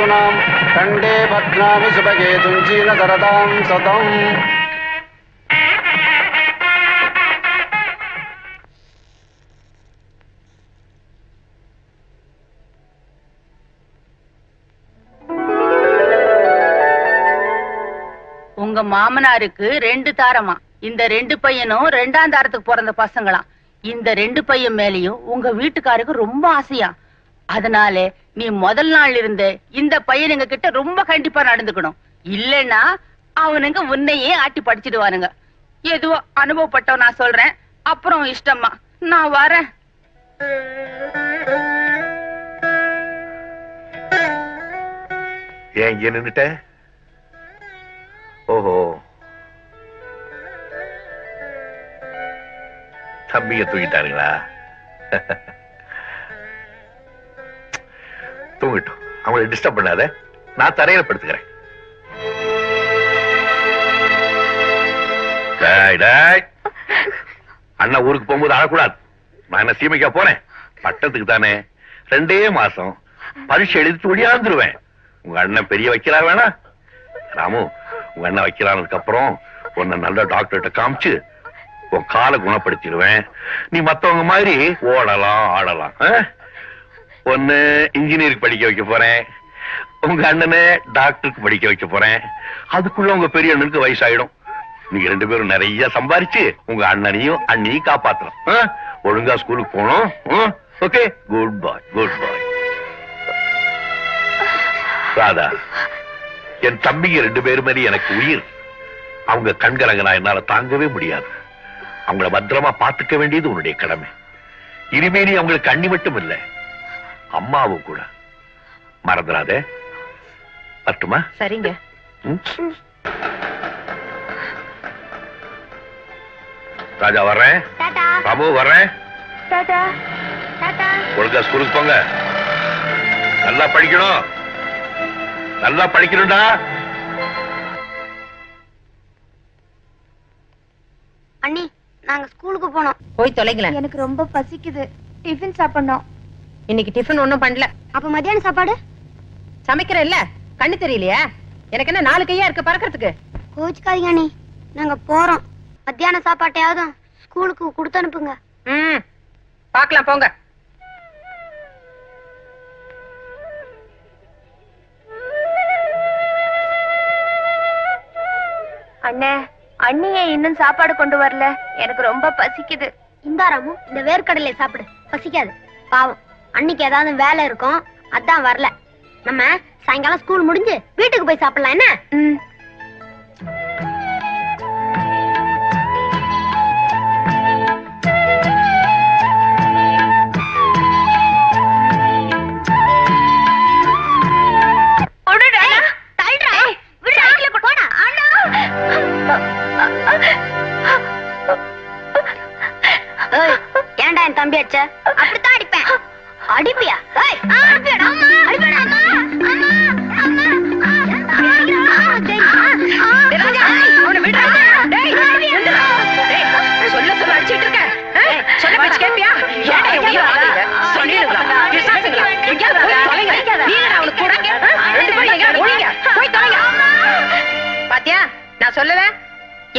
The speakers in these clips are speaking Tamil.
யமுனாம் கண்டே பத்னாமி சுபகே துஞ்சீன சரதாம் சதம். உங்க மாமனாருக்கு 2 தாரமா. இந்த 2 பையனும் 2ஆம் தாரத்துக்கு பிறந்த பசங்களாம். இந்த 2 பையன் மேலயும் உங்க வீட்டுக்காருக்கு ரொம்ப ஆசையா. அதனால நீ முதல் நாள் இருந்த இந்த பையனுங்க கிட்ட ரொம்ப கண்டிப்பா நடந்துக்கணும். இல்லன்னா அவனுங்க உன்னையே ஆட்டி படிச்சிடுவானுங்க. எதுவோ அனுபவப்பட்டவ நான் சொல்றேன். அப்புறம் இஷ்டமா நான் வரேன். ஏன் இங்க நின்னுட்ட? ஓஹோ, தம்பிய தூக்கிட்டாருங்களா? தூங்கிட்டோம், அவங்களை டிஸ்டர்ப் பண்ணாத, நான் தரையில படுத்துக்கிறேன். அண்ணா ஊருக்கு போகும்போது அழக்கூடாது. நான் என்ன சீமைக்கா போறேன்? பட்டத்துக்கு தானே. 2 மாசம் பரீட்சை எழுதிட்டு ஒடியாந்துருவேன். உங்க அண்ணன் பெரிய வைக்கிறார் வேணா? ராமு, உங்க அண்ணன் வைக்கிறானதுக்கு அப்புறம் உன்னை நல்ல டாக்டர்கிட்ட காமிச்சு உன் காலை குணப்படுத்திடுவேன். நீ மத்தவங்க மாதிரி ஓடலாம் ஆடலாம். ஒன்னு இன்ஜினியருக்கு படிக்க வைக்க போறேன், உங்க அண்ணனை டாக்டருக்கு படிக்க வைக்க போறேன். அதுக்குள்ள உங்க பெரிய அண்ணனுக்கு வயசாயிடும். நீங்க 2 பேரும் நிறைய சம்பாரிச்சு உங்க அண்ணனையும் அண்ணியும் காப்பாத்தணும். ஒழுங்கா ஸ்கூலுக்கு போகணும். ஓகே, குட் பாய், குட் பாய். ராதா, என் தம்பிங்க 2 பேருமே எனக்கு உயிர். அவங்க கண்கலங்க நான் என்னால தாங்கவே முடியாது. அவங்கள பத்திரமா பாத்துக்க வேண்டியது உன்னுடைய கடமை. இனிமே நீ அவங்களுக்கு அண்ணி மட்டும் இல்ல, அம்மாவும் கூட. மறந்துடாதே. பட்டுமா? சரிங்க. ராஜா வர்றேன். ராமு வர்றேன். ஒழுங்கா ஸ்கூலுக்கு போங்க. நல்லா படிக்கணும், நல்லா படிக்கணும்டா. அண்ணி, நாங்க ஸ்கூலுக்கு போனோம். போய் தொலைங்களேன். எனக்கு ரொம்ப பசிக்குது. டிஃபன் சாப்பிடணும். இன்னைக்கு டிஃபன் ஒண்ணும் பண்ணல. அப்ப மத்தியான சாப்பாடு சமைக்கிற இல்ல, கண்ணு தெரியலையா? எனக்கு என்ன 4 கையா இருக்கு பறக்கிறதுக்கு? கோச்சுக்காதீங்க அண்ணி, நாங்க போறோம். மத்தியான சாப்பாட்டையாவது ஸ்கூலுக்கு கொடுத்து அனுப்புங்க. பாக்கலாம் போங்க. அண்ணே, அண்ணியே இன்னும் சாப்பாடு கொண்டு வரல. எனக்கு ரொம்ப பசிக்குது. இந்த ராமு, இந்த வேர்க்கடலை சாப்பிடு, பசிக்காது. பாவம், அன்னைக்கு ஏதாவது வேலை இருக்கும், அதான் வரல. நம்ம சாயங்காலம் ஸ்கூல் முடிஞ்சு வீட்டுக்கு போய் சாப்பிடலாம். என்ன? ஏன்டா என் தம்பி அடிச்ச? அப்படித்தான் அடிப்பேன். அடிப்பியா? சொல்ல சொல்ல அடிச்சிட்டு இருக்க. சொல்ல பேச்சு கேப்பியா? பாத்தியா, நான் சொல்லல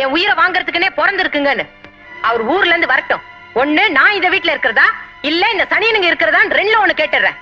என் உயிரை வாங்கறதுக்குன்னே பிறந்திருக்குங்கன்னு. அவர் ஊர்ல இருந்து வரட்டும். ஒண்ணு நான் இந்த வீட்டுல இருக்கிறதா, இல்ல இந்த சனியனுங்க இருக்கிறதா, 2ல ஒண்ணு கேட்டுறேன்.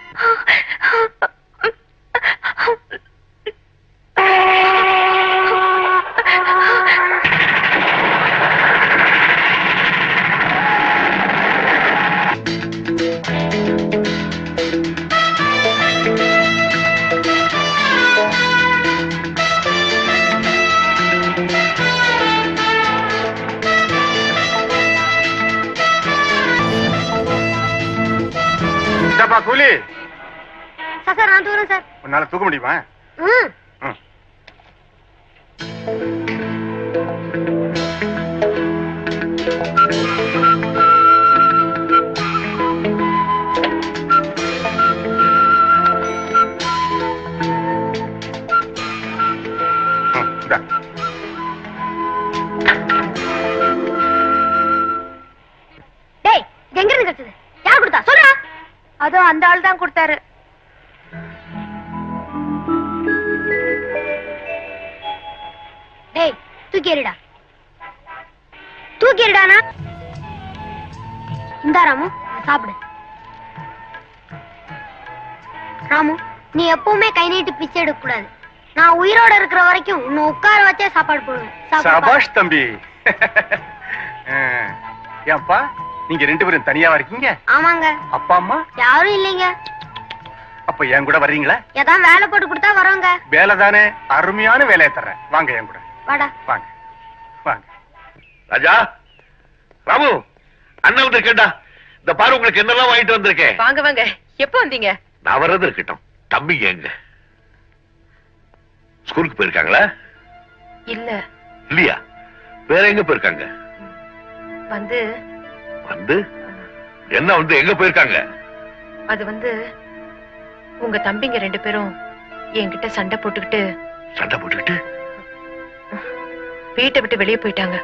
கூலி சார், நான் தூக்குறேன் சார். உன்னால தூக்க முடியுமா? டேய், எங்க இருந்து கிடைச்சது? யார் கொடுத்தா? சொல்றா. அதோ அந்த ஆள் தான் கொடுத்தாரு. ஏய் தூக்கி எறிடா, தூக்கி எறிடானா. இந்தா ராமு, சாப்பிடு. ராமு, நீ எப்பவுமே கை நீட்டி பிச்சை எடுக்க கூடாது. நான் உயிரோட இருக்கிற வரைக்கும் உன்னை உட்கார வச்சே சாப்பாடு போடுவேன். சபாஷ் தம்பி. ஏன்பா நீங்க 2 பேரும் தனியாவா இருக்கீங்க? ஆமாங்க. அப்பா அம்மா யாரும் இல்லைங்க. அப்ப என் கூட வர்றீங்களா? ஏதாவது வேலை போட்டு கொடுத்தா வரோங்க. வேலை தானே, அருமையான வேலையை தர்றேன், வாங்க என் கூட. வாடா. வாங்க வாங்க. ராஜா, ராமு, அண்ணன் வந்து இருக்கேன்டா. இந்த பாரு உங்களுக்கு என்னெல்லாம் வாங்கிட்டு வந்திருக்கேன். வாங்க வாங்க. எப்ப வந்தீங்க? நான் வர்றது இருக்கட்டும், தம்பிங்க எங்க? ஸ்கூலுக்கு போயிருக்காங்களா? இல்ல. இல்லையா? வேற எங்க போயிருக்காங்க? வந்து வந்து என்ன வந்து எங்க போயிருக்காங்க? அது வந்து உங்க தம்பிங்க 2 பேரும் என்கிட்ட சண்டை போட்டுக்கிட்டு வீட்டை விட்டு வெளியே போயிட்டாங்க.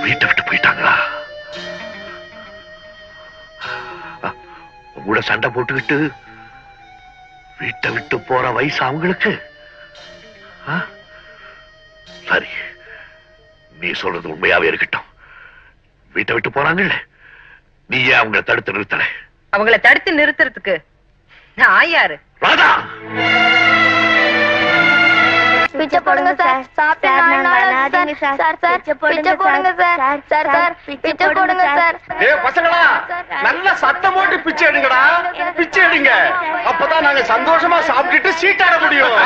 வீட்டை விட்டு போயிட்டாங்களா? உங்களோட சண்டை போட்டுக்கிட்டு வீட்டை விட்டு போற வயசு அவங்களுக்கு? சரி, நீ சொல்றது உண்மையாவே இருக்கட்டும். வீட்டை விட்டு போறாங்கல்ல, நீ ஏன் அவங்களை தடுத்து நிறுத்தல? அவங்கள தடுத்து நிறுத்துறதுக்கு நான் யாரு? ராதா, பிச்சை போடுங்க சார். சாப்பிட்டு பிச்சை போடுங்க சார். சார் பிச்சை போடுங்க சார். பசங்களா, நல்ல சத்தம் போட்டு பிச்சை எடுங்கடா, பிச்சை எடுங்க. அப்பதான் நாங்க சந்தோஷமா சாப்பிட்டுட்டு சீட்டாட முடியும்.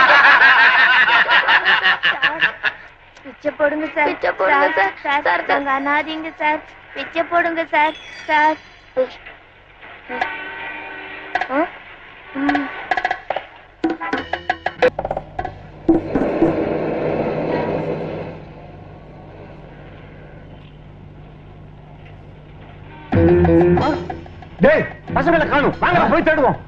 பிச்சை போடுங்க சார். பிச்சை போடுங்க சார். சார் தங்க அனாதீங்க சார். பிச்சை போடுங்க சார். சார் டேய், பசங்களை காணும், வாங்க போய் தேடுவோம்.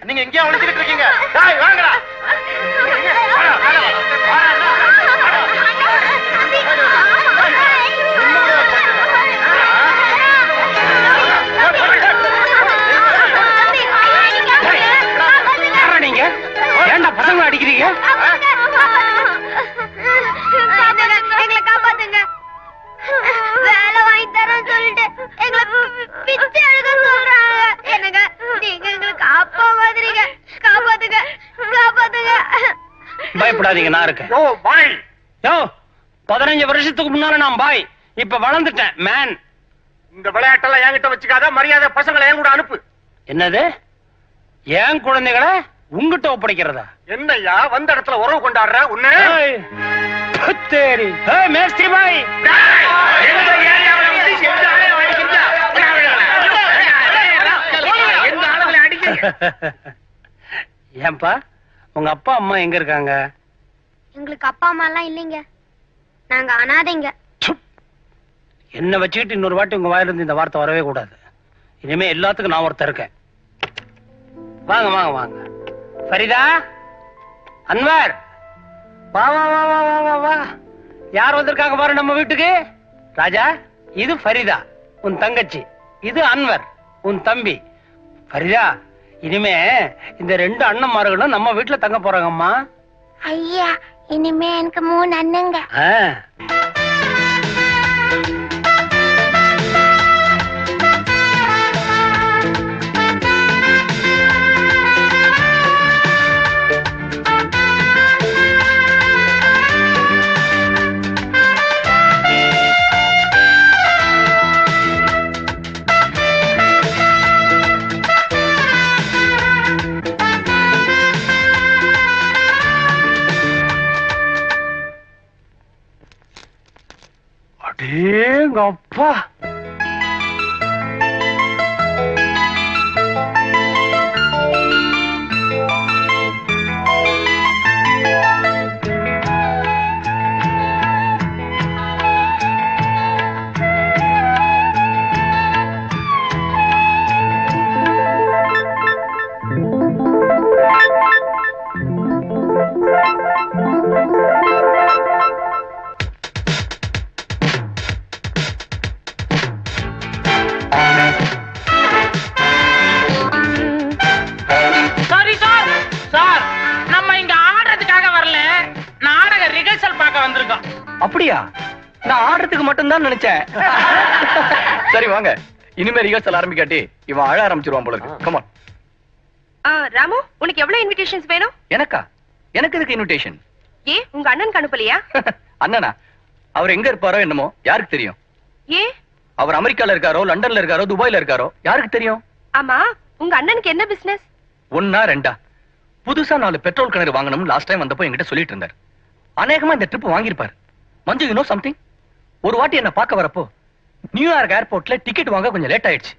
நீங்க எங்கேயா ஒளிஞ்சுக்கிட்டு இருக்கீங்க? வாங்கடா. ஏன்டா பசங்களை அடிக்கிறீங்க? எங்களை காப்பாத்துங்க. வேலை வாங்கி தரேன்னு சொல்லிட்டு எங்களை பிச்சை எடுக்க சொல்றாங்க. என்னங்க, நீங்க எங்களுக்கு அப்பா மாதிரிங்க. காப்பாத்துங்க, காப்பாத்துங்க. பயப்படாதீங்க, நான் இருக்கேன். ஓ பாய். யோ, 15 வருஷத்துக்கு முன்னால நான் பாய், இப்ப வளர்ந்துட்டேன் மேன். இந்த விளையாட்டெல்லாம் என்கிட்ட வச்சுக்காத, மரியாதை பசங்களை என் கூட அனுப்பு. என்னது? என் குழந்தைகளை உங்ககிட்ட ஒப்படைக்கிறதா? என்னய்யா வந்த இடத்துல உறவு கொண்டாடுற உன்ன? ஏய், புத்தேரி. ஏய் மேஸ்திரி பாய், ஏன்பா உங்க அப்பா அம்மா எங்க இருக்காங்க? எங்களுக்கு அப்பா அம்மா எல்லாம் இல்லைங்க, நாங்க அனாதைங்க. என்ன வச்சுக்கிட்டு இன்னொரு வாட்டி உங்க வாயிலிருந்து இந்த வார்த்தை வரவே கூடாது. இனிமே எல்லாத்துக்கும் நான் ஒருத்தர் இருக்கேன். வாங்க வாங்க வாங்க. ஃபரிதா, அன்வர், வா வா வா வா வா வா வா. யார் வந்திருக்காங்க பாரு நம்ம வீட்டுக்கு. ராஜா, இது ஃபரிதா உன் தங்கச்சி, இது அன்வர் உன் தம்பி. ஃபரிதா, இனிமே இந்த 2 அண்ணன்மார்களும் நம்ம வீட்டுல தங்க போறாங்கம்மா. ஐயா, இனிமே எனக்கு 3 அண்ணங்க. அடேங்கப்பா, அப்படியா? நான் ஆடுறதுக்கு மட்டும்தான் நினைச்சேன். சரி வாங்க, இனிமே ரிஹர்சல் ஆரம்பிக்காட்டி இவன் அழ ஆரம்பிச்சிருவான் போல இருக்கு. கமான். ராமு, உனக்கு எவ்வளவு இன்விடேஷன்ஸ் வேணும்? எனக்கா? எனக்கு எதுக்கு இன்விடேஷன்? ஏ, உங்க அண்ணனுக்கு அனுப்பலையா? அண்ணனா? அவர் எங்க இருப்பாரோ என்னமோ யாருக்கு தெரியும்? ஏ, அவர் அமெரிக்கால இருக்காரோ, லண்டன்ல இருக்காரோ, துபாய்ல இருக்காரோ யாருக்கு தெரியும்? ஆமா, உங்க அண்ணனுக்கு என்ன பிசினஸ்? ஒன்னா ரெண்டா? புதுசா 4 பெட்ரோல் கிணறு வாங்கணும் லாஸ்ட் டைம் வந்தப்போ என்கிட்ட சொல்லிட்டு இருந்தார். அநேகமா இந்த ட்ரிப் வாங்கியிருப்பாரு. Manju, you know something? ஒரு வாட்டி என்ன பார்க்க வரப்போ நியூயார்க் ஏர்போர்ட்ல டிக்கெட் வாங்க கொஞ்சம் லேட் ஆயிடுச்சு.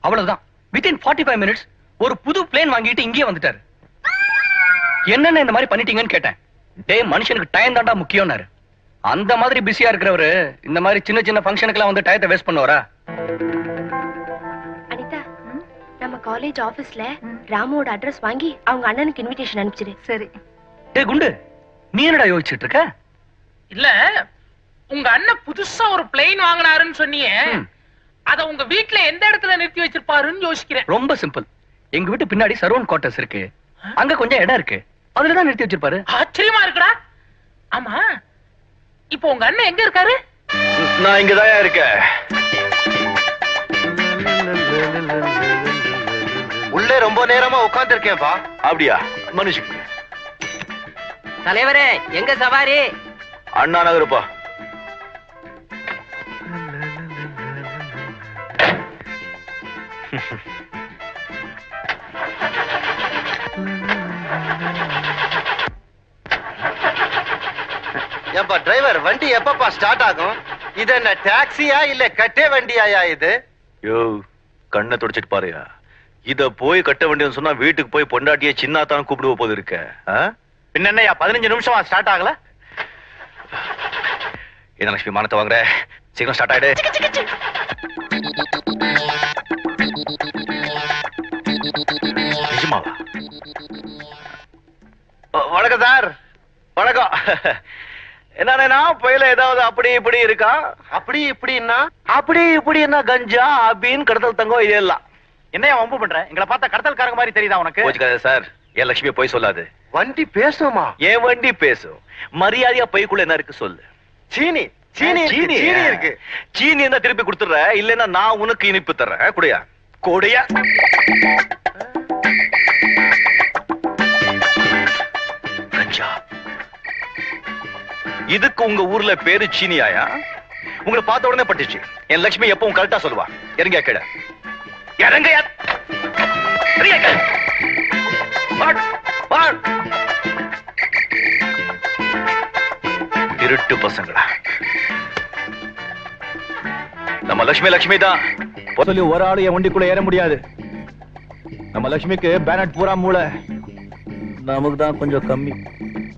அவ்வளவுதான், வித்தின் 45 மினிட்ஸ் ஒரு புது பிளேன் வாங்கிட்டு இங்கே வந்துட்டாரு. என்னென்ன இந்த மாதிரி பண்ணிட்டீங்கன்னு கேட்டேன். டேய், மனுஷனுக்கு டைம் தாண்டா முக்கியம்னாரு. அந்த மாதிரி பிஸியா இருக்கிறவரு இந்த மாதிரி சின்ன சின்ன ஃபங்க்ஷனுக்குலாம் வந்து டயத்தை வேஸ்ட் பண்ணுவாரா? அனிதா, நம்ம காலேஜ் ஆபீஸ்ல ராமுவோட அட்ரஸ் வாங்கி அவங்க அண்ணனுக்கு இன்விடேஷன் அனுப்பிச்சிரு. சரி. டேய் குண்டு, நீ என்னடா யோசிச்சுட்டு இருக்க? இல்ல, உங்க அண்ணன் புதுசா ஒரு பிளேன் வாங்கினாருன்னு சொன்னீங்க. அத உங்க வீட்ல எந்த இடத்துல நிறுத்தி வச்சிருப்பாருன்னு யோசிக்கிறேன். ரொம்ப சிம்பிள். எங்க வீட்டு பின்னாடி சரவண் குவார்டர்ஸ் இருக்கு. அங்க கொஞ்சம் இடம் இருக்கு, அதுலதான் நிறுத்தி வச்சிருப்பாரு. ஆச்சரியமா இருக்குடா. ஆமா, இப்போ உங்க அண்ணன் எங்க இருக்காரு? நான் இங்கதான் இருக்கேன். உள்ளே ரொம்ப நேரமா உட்கார்ந்து இருக்கேன்பா. அப்படியா? மனுஷன் தலைவரே, எங்க சவாரி? அண்ணா நகருப்பா. ஏன்பா டிரைவர், வண்டி எப்பப்பா ஸ்டார்ட் ஆகும்? இது என்ன டாக்ஸியா இல்ல கட்டே வண்டியாயா இது? யோ, கண்ணை துடைச்சிட்டு பாருயா. இத போய் கட்ட வேண்டியதுன்னு சொன்னா வீட்டுக்கு போய் பொண்டாட்டிய சின்ன தான் கூப்பிடுவ போது இருக்க. என்னையா 15 நிமிஷமா ஸ்டார்ட் ஆகல? என்ன லட்சுமி, மானத்தை வாங்குற, சீக்கிரம் ஸ்டார்ட் ஆயிடு. நிஜமாவா? வணக்கம் சார். வணக்கம். என்னன்னா புயல ஏதாவது அப்படி இப்படி இருக்கா? அப்படி இப்படின்னா? அப்படி இப்படி என்ன கஞ்சா அப்படின்னு கடத்தல் தங்கம் இதெல்லாம். என்னையா வம்பு பண்ற? எங்களை பார்த்தா கடத்தல்காரங்க மாதிரி தெரியுதா உனக்கு? கோச்சுக்காத சார், என் லட்சுமி போய் சொல்லாது. வண்டி பேசுமா? என் வண்டி பேசும். மரியாதையா பைக்குள்ள என்ன இருக்கு சொல்லு. சீனி சீனி சீனி சீனி இருக்கு. சீனி என்ன திருப்பி கொடுத்துற, இல்லன்னா நான் உனக்கு இனிப்பு தர்றேன். குடியா கொடியா. கஞ்சா. இதுக்கு உங்க ஊர்ல பேரு சீனியாயா? உங்களை பார்த்த உடனே பட்டுச்சு. என் லட்சுமி எப்பவும் கரெக்டா சொல்லுவா. இறங்க கேட. இறங்க. திருட்டு பசங்களா. நம்ம லட்சுமி தான் சொல்லி ஒரு ஆளு என் வண்டிக்குள்ள ஏற முடியாது. நம்ம லட்சுமிக்கு பேனட் பூரா மூளை, நமக்கு தான் கொஞ்சம் கம்மி.